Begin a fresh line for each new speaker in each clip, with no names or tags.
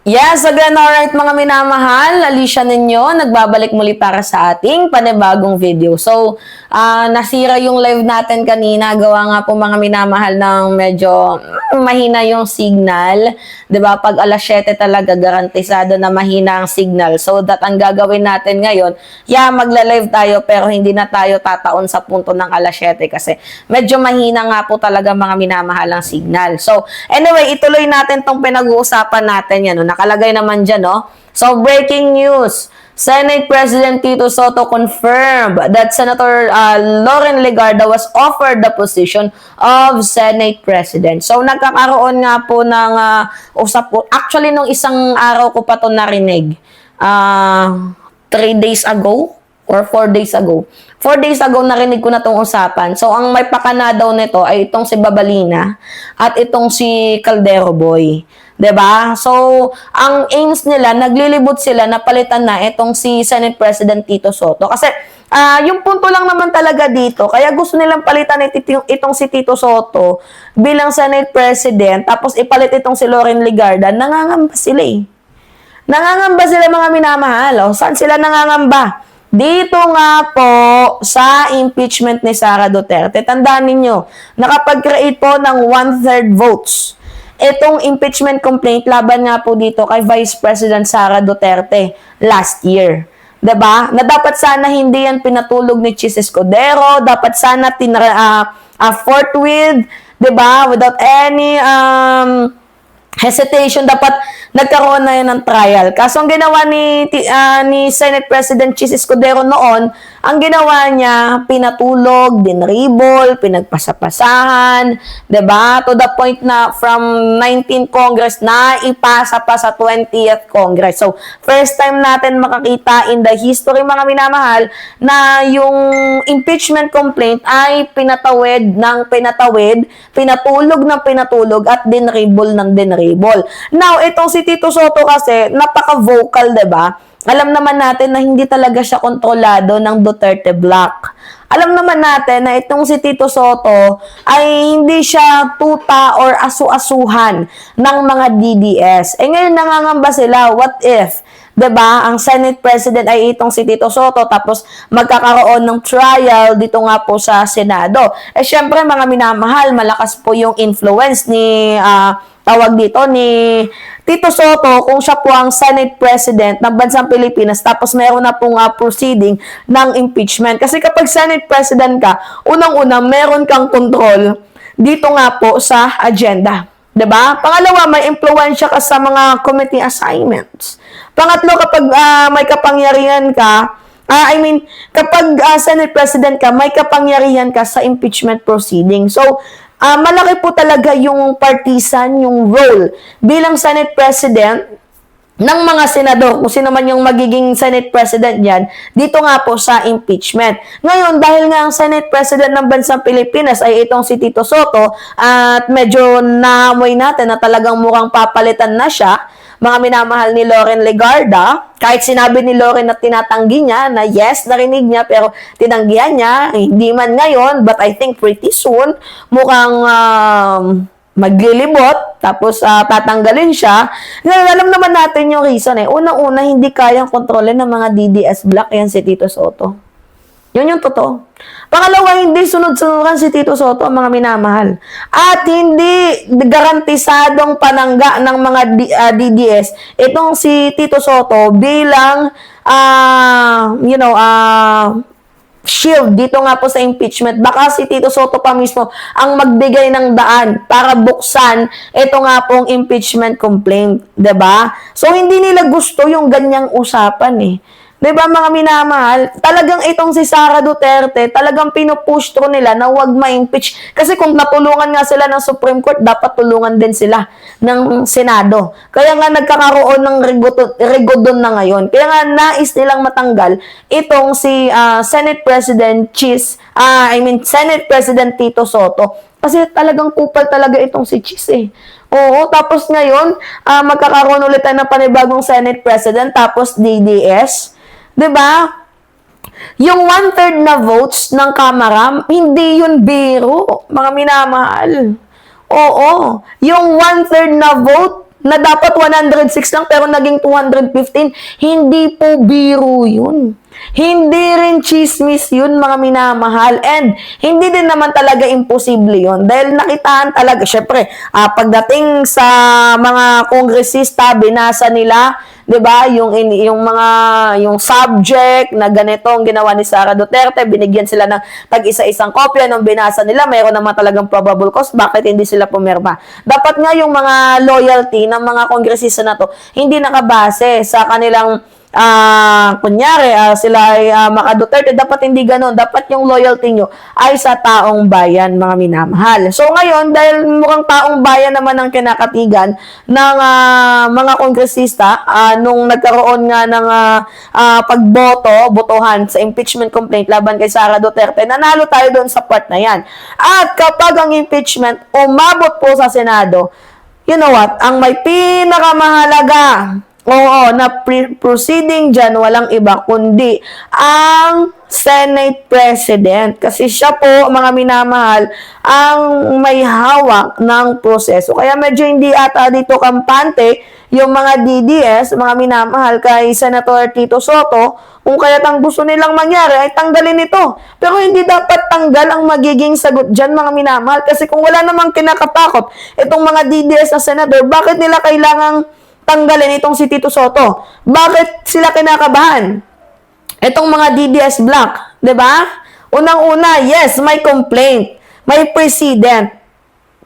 Yes, again, alright mga minamahal, Alicia ninyo, nagbabalik muli para sa ating panibagong video. So, nasira yung live natin kanina, gawa nga po mga minamahal ng medyo mahina yung signal. 'Di ba? Pag alas 7 talaga, garantisado na mahina ang signal. So, that ang gagawin natin ngayon, magla-live tayo pero hindi na tayo tataon sa punto ng alas 7 kasi medyo mahina nga po talaga mga minamahal ang signal. So, anyway, ituloy natin tong pinag-uusapan natin yan. Nakalagay naman dyan, no? So, breaking news. Senate President Tito Soto confirmed that Senator Loren Legarda was offered the position of Senate President. So, nagkakaroon nga po ng usap po. Actually, nung isang araw ko pa ito narinig. 3 days ago or 4 days ago. 4 days ago, narinig ko na itong usapan. So, ang may pakana daw nito ay itong si Babalina at itong si Caldero Boy. 'Di ba? So, ang aims nila, naglilibot sila na palitan na itong si Senate President Tito Soto. Kasi, yung punto lang naman talaga dito, kaya gusto nilang palitan itong si Tito Soto bilang Senate President, tapos ipalit itong si Loren Legarda, nangangamba sila eh. Nangangamba sila mga minamahal. O, saan sila nangangamba? Dito nga po sa impeachment ni Sara Duterte. Tandaan ninyo, nakapag-create po ng 1/3 votes itong impeachment complaint laban nga po dito kay Vice President Sara Duterte last year. 'Di ba? Na dapat sana hindi yan pinatulog ni Chis Escudero, dapat sana forthwith, 'di ba? Without any hesitation, dapat nagkaroon na yun ng trial. Kaso ang ginawa ni Senate President Chis Escudero noon, ang ginawa niya, pinatulog, dinribol, pinagpasapasahan, 'di ba? To the point na from 19th Congress na ipasa pa sa 20th Congress. So, first time natin makakita in the history mga minamahal na yung impeachment complaint ay pinatawid ng pinatawid, pinatulog ng pinatulog at dinribol ng dinribol. Now, itong si Tito Soto kasi napaka-vocal, 'di ba? Alam naman natin na hindi talaga siya kontrolado ng Duterte Bloc. Alam naman natin na itong si Tito Soto ay hindi siya tuta or asu-asuhan ng mga DDS. Ngayon nangangamba sila, what if, 'di ba, ang Senate President ay itong si Tito Soto tapos magkakaroon ng trial dito nga po sa Senado. Syempre mga minamahal, malakas po yung influence ni tawag dito ni Tito Soto kung siya po ang Senate President ng bansang Pilipinas tapos meron na pong proceeding ng impeachment. Kasi kapag Senate President ka, unang-una meron kang control dito nga po sa agenda. 'Di ba? Pangalawa, may impluwensya ka sa mga committee assignments. Pangatlo, kapag may kapangyarihan ka, kapag Senate President ka, may kapangyarihan ka sa impeachment proceeding. So, malaki po talaga yung partisan, yung role bilang Senate President ng mga senador, kung sino man yung magiging Senate President yan, dito nga po sa impeachment. Ngayon, dahil nga ang Senate President ng bansang Pilipinas ay itong si Tito Soto at medyo naamoy natin na talagang mukhang papalitan na siya, mga minamahal ni Loren Legarda, kahit sinabi ni Loren na tinatanggi niya, na yes, narinig niya, pero tinanggihan niya, hindi man ngayon, but I think pretty soon, mukhang maglilibot, tapos tatanggalin siya. Ngayon, alam naman natin yung reason eh. Unang-una, hindi kayang kontrolin ng mga DDS Bloc yan si Tito Soto. Yun yung totoo. Pangalawa, hindi sunod-sunuran si Tito Soto ang mga minamahal. At hindi garantisadong panangga ng mga DDS itong si Tito Soto bilang, shield dito nga po sa impeachment. Baka si Tito Soto pa mismo ang magbigay ng daan para buksan ito nga pong impeachment complaint, 'di ba? So hindi nila gusto yung ganyang usapan eh. 'Di ba mga minamahal? Talagang itong si Sara Duterte, talagang pinupush through nila na wag ma-impeach. Kasi kung natulungan nga sila ng Supreme Court, dapat tulungan din sila ng Senado. Kaya nga nagkakaroon ng rigodon na ngayon. Kaya nga nais nilang matanggal itong si Senate President Senate President Tito Soto. Kasi talagang kupal talaga itong si Chis eh. Oo, tapos ngayon, magkakaroon ulit na panibagong Senate President, tapos DDS. 'Di ba? Yung 1/3 na votes ng Kamara, hindi yun biro, mga minamahal. Oo, yung 1/3 na vote na dapat 106 lang pero naging 215, hindi po biro yun. Hindi rin chismis yun, mga minamahal. And hindi din naman talaga imposible yun. Dahil nakitaan talaga, syempre, pagdating sa mga kongresista, binasa nila, 'di ba? Yung subject na ganito ang ginawa ni Sara Duterte, binigyan sila ng tag-isa-isang kopya nung binasa nila, mayroon naman talagang probable cause bakit hindi sila pumirma. Dapat nga yung mga loyalty ng mga kongresista na to hindi nakabase sa kanilang kunyari, sila ay Maka Duterte, dapat hindi ganon. Dapat yung loyalty nyo ay sa taong bayan, mga minamahal. So ngayon, dahil mukhang taong bayan naman ang kinakatigan ng mga kongresista, nung nagkaroon nga ng botohan sa impeachment complaint laban kay Sara Duterte, nanalo tayo doon sa part na yan. At kapag ang impeachment umabot po sa Senado, you know what, ang may pinakamahalaga, na proceeding dyan, walang iba kundi ang Senate President. Kasi siya po, mga minamahal, ang may hawak ng proseso. Kaya medyo hindi ata dito kampante yung mga DDS, mga minamahal, kay Senator Tito Soto, kung kaya't ang gusto nilang mangyari ay tanggalin ito. Pero hindi dapat tanggal ang magiging sagot dyan, mga minamahal. Kasi kung wala namang kinakatakot itong mga DDS na senador, bakit nila kailangang tanggalin itong si Tito Soto? Bakit sila kinakabahan? Itong mga DDS Black, 'di ba? Unang-una, yes, may complaint, may precedent.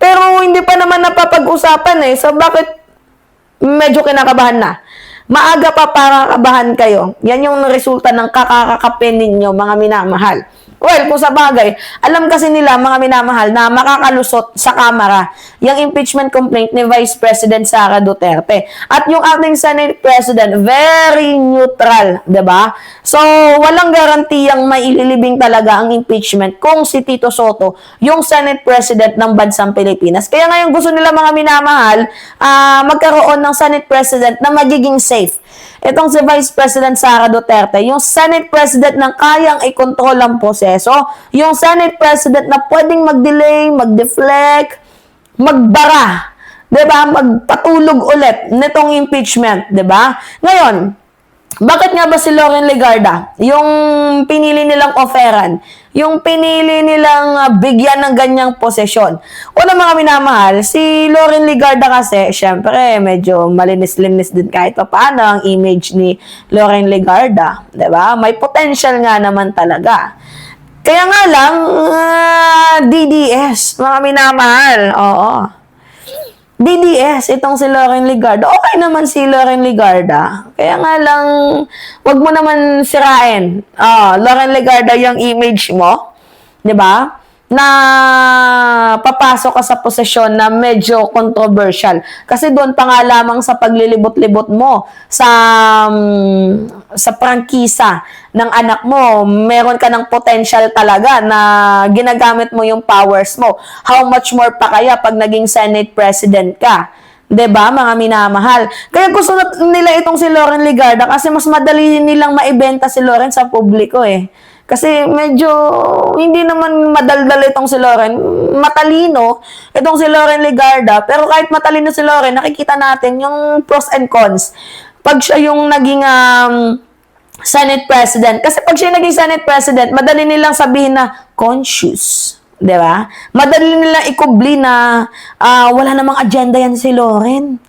Pero hindi pa naman napapag-usapan So bakit medyo kinakabahan na? Maaga pa para kabahan kayo. Yan yung resulta ng kakakapin ninyo, mga minamahal. Well, kung sa bagay, alam kasi nila, mga minamahal, na makakalusot sa Kamara yung impeachment complaint ni Vice President Sara Duterte. At yung ating Senate President, very neutral, 'di ba? So, walang garantiyang maililibing talaga ang impeachment kung si Tito Soto, yung Senate President ng bansang Pilipinas. Kaya ngayon gusto nila, mga minamahal, magkaroon ng Senate President na magiging safe. Itong si Vice President Sara Duterte, yung Senate President na kayang i-control ang proseso, yung Senate President na pwedeng mag-delay, mag-deflect, magbara, 'di ba? Magpatulog ulit nitong impeachment, 'di ba? Ngayon, bakit nga ba si Loren Legarda, yung pinili nilang offeran, yung pinili nilang bigyan ng ganyang posisyon? Una, mga minamahal, si Loren Legarda kasi, syempre, medyo malinis-linis din kahit pa paano ang image ni Loren Legarda, 'di ba? May potential nga naman talaga. Kaya nga lang, DDS, mga minamahal, oo. DDS, itong si Loren Legarda. Okay naman si Loren Legarda. Kaya nga lang, wag mo naman sirain. Loren Legarda, yung image mo, 'di ba? Na papasok ka sa posisyon na medyo controversial. Kasi doon pa nga lamang sa paglilibot-libot mo sa prangkisa ng anak mo, meron ka ng potential talaga na ginagamit mo yung powers mo. How much more pa kaya pag naging Senate President ka? 'Di ba, mga minamahal? Kaya gusto nila itong si Loren Legarda kasi mas madali nilang maibenta si Loren sa publiko Kasi medyo hindi naman madaldal itong si Loren. Matalino itong si Loren Legarda. Pero kahit matalino si Loren, nakikita natin yung pros and cons. Pag siya yung naging Senate President. Kasi pag siya naging Senate President, madali nilang sabihin na conscious. 'Di ba? Madali nilang ikubli na wala namang agenda yan si Loren.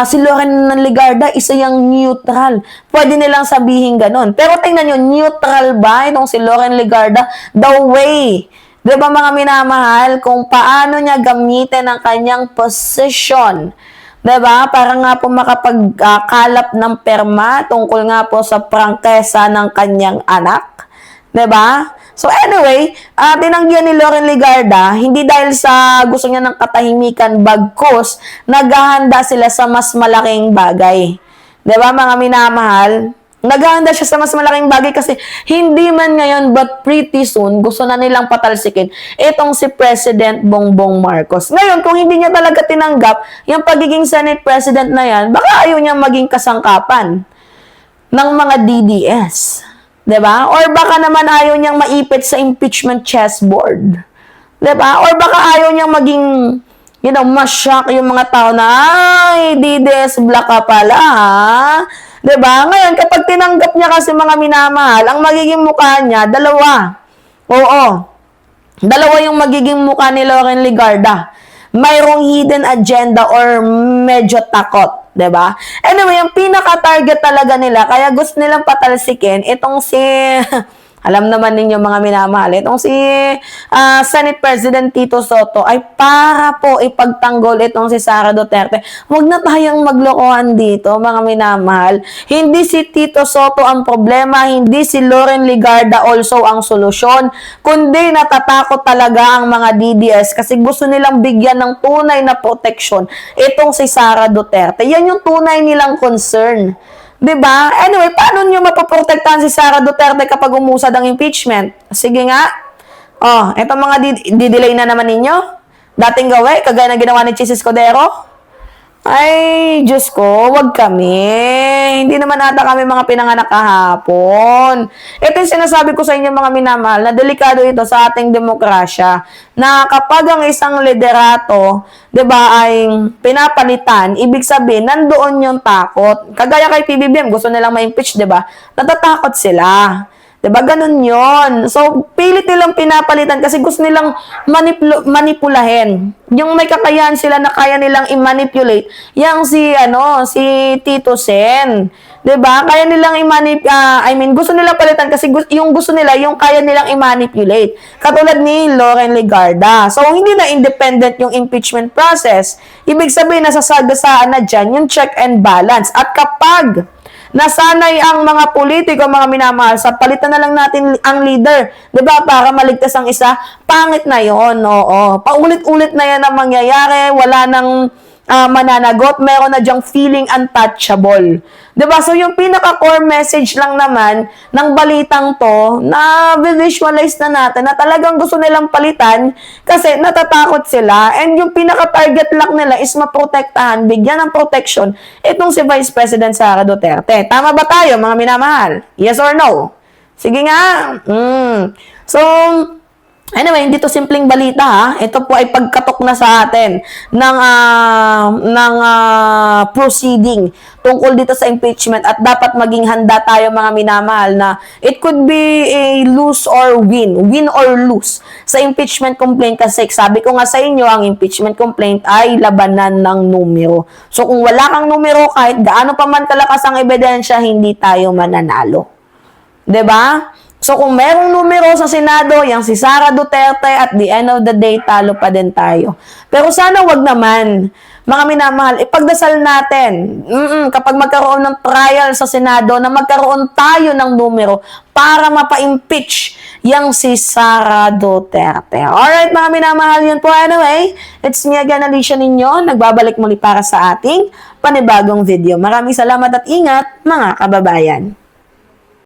Si Loren Legarda, isa yung neutral. Pwede nilang sabihin ganon. Pero tingnan nyo, neutral ba itong si Loren Legarda? The way, 'di ba, mga minamahal, kung paano niya gamitin ang kanyang position, 'di ba? Para nga po makapagkalap ng perma tungkol nga po sa prangkesa ng kanyang anak, 'di ba? So anyway, tinanggihan ni Loren Legarda, hindi dahil sa gusto niya ng katahimikan, bagkus naghahanda sila sa mas malaking bagay. 'Di ba, mga minamahal? Naghahanda siya sa mas malaking bagay kasi hindi man ngayon but pretty soon gusto na nilang patalsikin itong si President Bongbong Marcos. Ngayon, kung hindi niya talaga tinanggap yung pagiging Senate President na yan, baka ayaw niya maging kasangkapan ng mga DDS. 'Di ba? Or baka naman ayaw niyang maipit sa impeachment chessboard. 'Di ba? Or baka ayaw niyang maging ma-shock yung mga tao na, ay, DDS Black ka pala, ha? 'Di ba? Ngayon, kapag tinanggap niya kasi mga minamahal, ang magiging mukha niya, dalawa. Oo. Dalawa yung magiging mukha ni Loren Legarda. Mayroong hidden agenda or medyo takot. 'Di ba? Anyway, yung pinaka-target talaga nila, kaya gusto nilang patalsikin, itong si... Alam naman ninyo mga minamahal, itong si Senate President Tito Soto ay para po ipagtanggol itong si Sara Duterte. Huwag na tayong maglokohan dito mga minamahal. Hindi si Tito Soto ang problema, hindi si Loren Legarda also ang solusyon, kundi natatakot talaga ang mga DDS kasi gusto nilang bigyan ng tunay na proteksyon itong si Sara Duterte. Yan yung tunay nilang concern. 'Di ba? Anyway, paano niyo mapoprotektahan si Sara Duterte kapag umusad ang impeachment? Sige nga. Oh, eto mga di-delay na naman ninyo. Dating gawe, kagaya na ginawa ni Chis Escudero. Ay, Diyos ko, wag kami. Hindi naman ata kami mga pinanganak kahapon. Ito yung sinasabi ko sa inyo mga minamahal, na delikado ito sa ating demokrasya. Na kapag ang isang liderato, 'di ba, ay pinapalitan, ibig sabihin, nandoon yung takot. Kagaya kay PBBM, gusto nilang ma-impeach, 'di ba? Natatakot sila. 'Di ba? Ganun 'yon. So, pilit nilang pinapalitan kasi gusto nilang manipulahin. Yung may kakayahan sila na kaya nilang i-manipulate, yang si Tito Sen. 'Di ba? Kaya nilang gusto nilang palitan kasi yung gusto nila, yung kaya nilang i-manipulate. Katulad ni Loren Legarda. So, hindi na independent yung impeachment process. Ibig sabihin, nasasagasaan na dyan yung check and balance. At kapag nasanay ang mga politiko, mga minamahal, sa palitan na lang natin ang leader, 'di ba? Para maligtas ang isa, pangit na 'yon. Oo. Paulit-ulit na 'yan ang mangyayari, wala nang mananagot, meron na diyang feeling untouchable. 'Di ba? So yung pinaka-core message lang naman ng balitang 'to, na visualize na natin na talagang gusto nilang palitan kasi natatakot sila, and yung pinaka-target lang nila is maprotektahan, bigyan ng protection itong si Vice President Sara Duterte. Tama ba tayo mga minamahal? Yes or no? Sige nga. So, anyway, hindi to simpleng balita ha. Ito po ay pagkatok na sa atin ng proceeding tungkol dito sa impeachment, at dapat maging handa tayo mga minamahal na it could be a lose or win or lose sa impeachment complaint, kasi sabi ko nga sa inyo, ang impeachment complaint ay labanan ng numero. So kung wala kang numero, kahit gaano pa man kalakas ang ebidensya, hindi tayo mananalo. 'Di ba? So, kung merong numero sa Senado, yung si Sara Duterte, at the end of the day, talo pa din tayo. Pero sana wag naman, mga minamahal, ipagdasal natin, kapag magkaroon ng trial sa Senado, na magkaroon tayo ng numero para mapa-impeach yung si Sara Duterte. Alright, mga minamahal, yun po. Anyway, it's me again, Alicia ninyo, nagbabalik muli para sa ating panibagong video. Maraming salamat at ingat, mga kababayan.